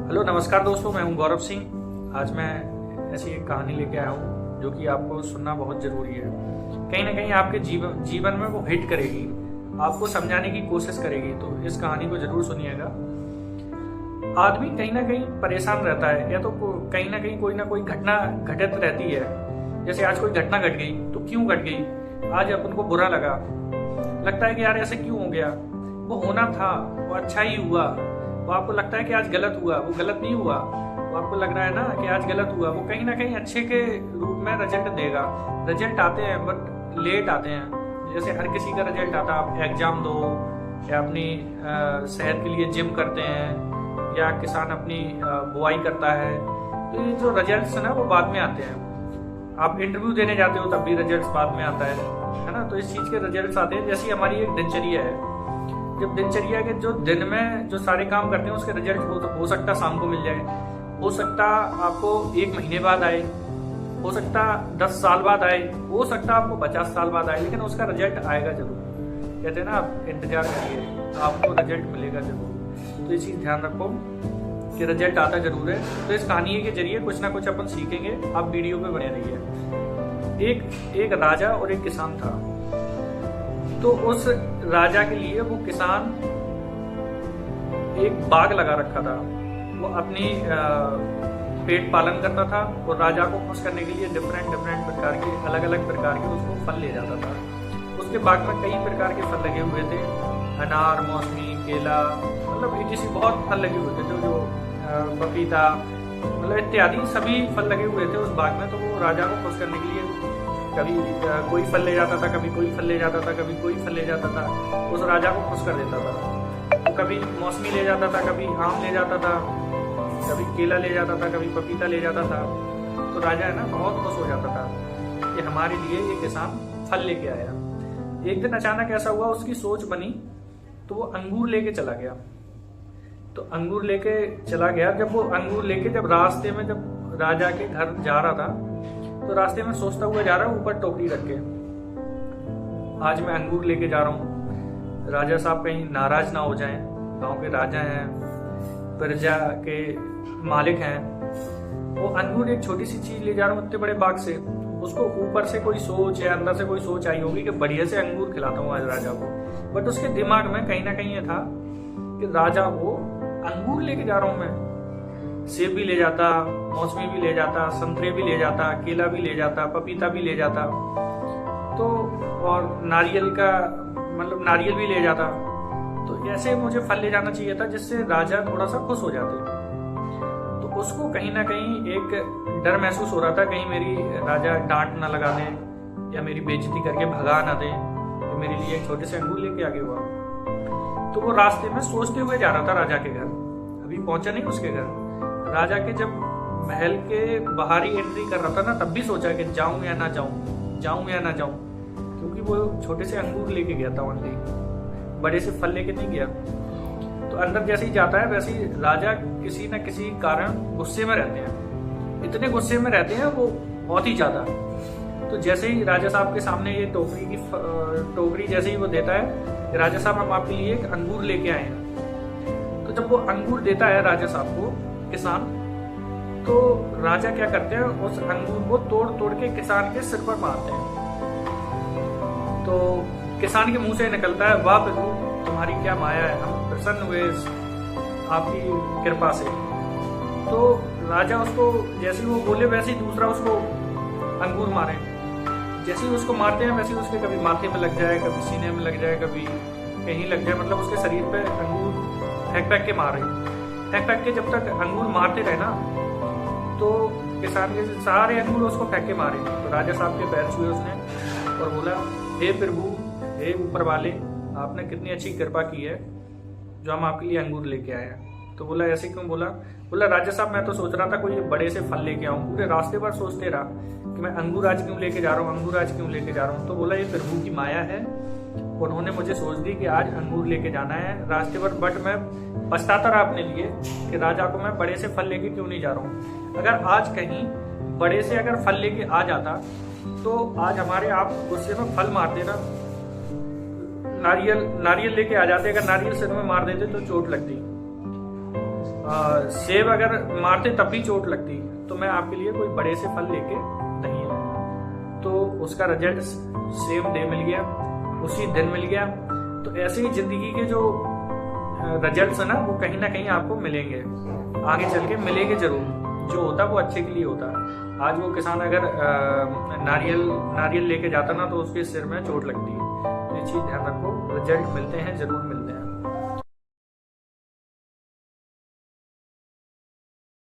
Hello नमस्कार दोस्तों, मैं हूं गौरव सिंह। आज मैं ऐसी एक कहानी लेके आया हूं जो कि आपको सुनना बहुत ज़रूरी है। कहीं ना कहीं आपके जीवन में वो हिट करेगी, आपको समझाने की कोशिश करेगी। तो इस कहानी को जरूर सुनिएगा। आदमी कहीं ना कहीं परेशान रहता है, या तो कहीं ना कोई घटना घटित रहती है। जैसे आज कोई घटना घट गई, तो क्यों घट गई, आज अपन को बुरा लगता है कि यार ऐसे क्यों हो गया, वो होना था, वो अच्छा ही हुआ। वो आपको लगता है कि आज गलत हुआ, वो गलत नहीं हुआ। वो आपको लग रहा है ना कि आज गलत हुआ, वो कहीं ना कहीं अच्छे के रूप में रिजल्ट देगा। रिजल्ट आते हैं बट लेट आते हैं। जैसे हर किसी का रिजल्ट आता है, आप एग्जाम दो, या अपनी सेहत के लिए जिम करते हैं, या किसान अपनी बुआई करता है, तो ये जो रिजल्ट्स है ना वो बाद में आते हैं। आप इंटरव्यू देने जाते हो तब भी रिजल्ट्स बाद में आता है ना। तो इस चीज के रिजल्ट्स आते हैं। जैसी हमारी एक दिनचर्या है, जब दिनचर्या के जो दिन में जो सारे काम करते हैं उसके रिजल्ट हो सकता शाम को मिल जाए, हो सकता आपको 1 महीने बाद आए, हो सकता 10 साल बाद आए, हो सकता आपको 50 साल बाद आए, लेकिन उसका रिजल्ट आएगा जरूर। कहते हैं ना, आप इंतजार करिए, आपको रिजल्ट मिलेगा जरूर। तो ये चीज ध्यान रखो कि रिजल्ट आता जरूर है। तो इस कहानी के जरिए कुछ ना कुछ अपन सीखेंगे। आप वीडियो पे बने रहिए। एक राजा और एक किसान था। तो उस राजा के लिए वो किसान एक बाग लगा रखा था। वो अपनी पेट पालन करता था और राजा को खुश करने के लिए डिफरेंट प्रकार के अलग प्रकार के उसको फल ले जाता था। उसके बाग में कई प्रकार के फल लगे हुए थे, अनार, मौसमी, केला, मतलब किसी बहुत फल लगे हुए थे, जो पपीता, मतलब इत्यादि सभी फल लगे हुए थे उस बाग में। तो वो राजा को खुश करने के लिए कभी कोई फल ले जाता था, कभी कोई फल ले जाता था, कभी कोई फल ले जाता था, उस राजा को खुश कर देता था। तो कभी मौसमी ले जाता था, कभी आम ले जाता था, कभी केला ले जाता था, कभी पपीता ले जाता था। तो राजा है ना बहुत खुश हो जाता था कि हमारे लिए ये किसान फल लेके आया। एक दिन अचानक ऐसा हुआ, उसकी सोच बनी, तो वो अंगूर लेके चला गया। तो अंगूर लेके चला गया। जब वो अंगूर लेके जब रास्ते में जब राजा के घर जा रहा था, तो रास्ते में सोचता हुआ जा रहा हूँ, ऊपर टोकरी रख के, आज मैं अंगूर लेके जा रहा हूँ, राजा साहब कहीं नाराज ना हो जाएं। गांव के राजा हैं, प्रजा के मालिक हैं। वो अंगूर एक छोटी सी चीज ले जा रहा हूँ इतने बड़े बाग से, उसको ऊपर से कोई सोच या अंदर से कोई सोच आई होगी कि बढ़िया से अंगूर खिलाता हूँ आज राजा को। बट उसके दिमाग में कहीं ना कहीं ये था कि राजा को अंगूर लेके जा रहा हूँ मैं। सेब भी ले जाता, मौसमी भी ले जाता, संतरे भी ले जाता, केला भी ले जाता, पपीता भी ले जाता, तो और नारियल का मतलब नारियल भी ले जाता। तो ऐसे मुझे फल ले जाना चाहिए था जिससे राजा थोड़ा सा खुश हो जाते। तो उसको कहीं ना कहीं एक डर महसूस हो रहा था, कहीं मेरी राजा डांट ना लगा दे या मेरी बेइज्जती करके भगा ना दे कि मेरे लिए एक छोटे से अंगूर लेके आगे हुआ। तो वो रास्ते में सोचते हुए जा रहा था राजा के घर। अभी पहुंचा नहीं उसके घर। राजा के जब महल के बाहर ही एंट्री कर रहा था ना, तब भी सोचा कि जाऊं या ना जाऊं, जाऊं या ना जाऊं, क्योंकि वो छोटे से अंगूर लेके गया था ओनली, बड़े से फल लेके नहीं गया। तो अंदर जैसे ही जाता है वैसे ही राजा किसी न किसी कारण गुस्से में रहते हैं। इतने गुस्से में रहते हैं वो, बहुत ही ज्यादा। तो जैसे ही राजा साहब के सामने ये टोकरी जैसे ही वो देता है, राजा साहब हम आपके लिए एक अंगूर लेके आए हैं। तो जब वो अंगूर देता है राजा साहब को किसान, तो राजा क्या करते हैं, उस अंगूर को तोड़ के किसान के सिर पर मारते हैं। तो किसान के मुंह से निकलता है, वाह प्रभु तुम्हारी क्या माया है, हम प्रसन्न हुए आपकी कृपा से। तो राजा उसको जैसे वो बोले वैसे ही दूसरा उसको अंगूर मारे। जैसे ही उसको मारते हैं वैसे ही उसके कभी माथे में लग जाए, कभी सीने में लग जाए, कभी कहीं लग जाए, मतलब उसके शरीर पे अंगूर फेंक के मार रहे। फेंक के जब तक अंगूर मारते रहे ना, तो किसान के सारे अंगूर उसको फेंक के मारे। तो राजा साहब के पैर छुए उसने और बोला, हे प्रभु, हे ऊपर वाले, आपने कितनी अच्छी कृपा की है जो हम आपके लिए अंगूर लेके आए हैं। तो बोला ऐसे क्यों बोला? बोला राजा साहब मैं तो सोच रहा था कोई बड़े से फल लेके आऊं, पूरे रास्ते भर सोचते रहा कि मैं अंगूर आज क्यों लेके जा रहा हूँ, अंगूर आज क्यों लेके जा रहा हूँ। तो बोला ये प्रभु की माया है, उन्होंने मुझे सोच दी कि आज अंगूर लेके जाना है रास्ते भर। बट मैं पछताता रहा अपने लिए कि राजा को मैं बड़े से फल लेके क्यों नहीं जा रहा हूँ। अगर आज कहीं बड़े से अगर फल लेके आ जाता तो आज हमारे आप गुस्से में फल मार देना, नारियल लेके आ जाते, अगर नारियल सिर में मार देते तो चोट लगती। सेब अगर मारते तब भी चोट लगती तो मैं आपके लिए कोई बड़े से फल लेके नहीं आया। तो उसका रिजल्ट सेम डे मिल गया, उसी दिन मिल गया। तो ऐसे ही जिंदगी के जो रिजल्ट्स है ना वो कहीं ना कहीं आपको मिलेंगे, आगे चल के मिलेंगे जरूर। जो होता है वो अच्छे के लिए होता है। आज वो किसान अगर नारियल लेके जाता ना तो उसके सिर में चोट लगती है। तो ये चीज ध्यान रखो, रिजल्ट मिलते हैं, जरूर मिलते हैं।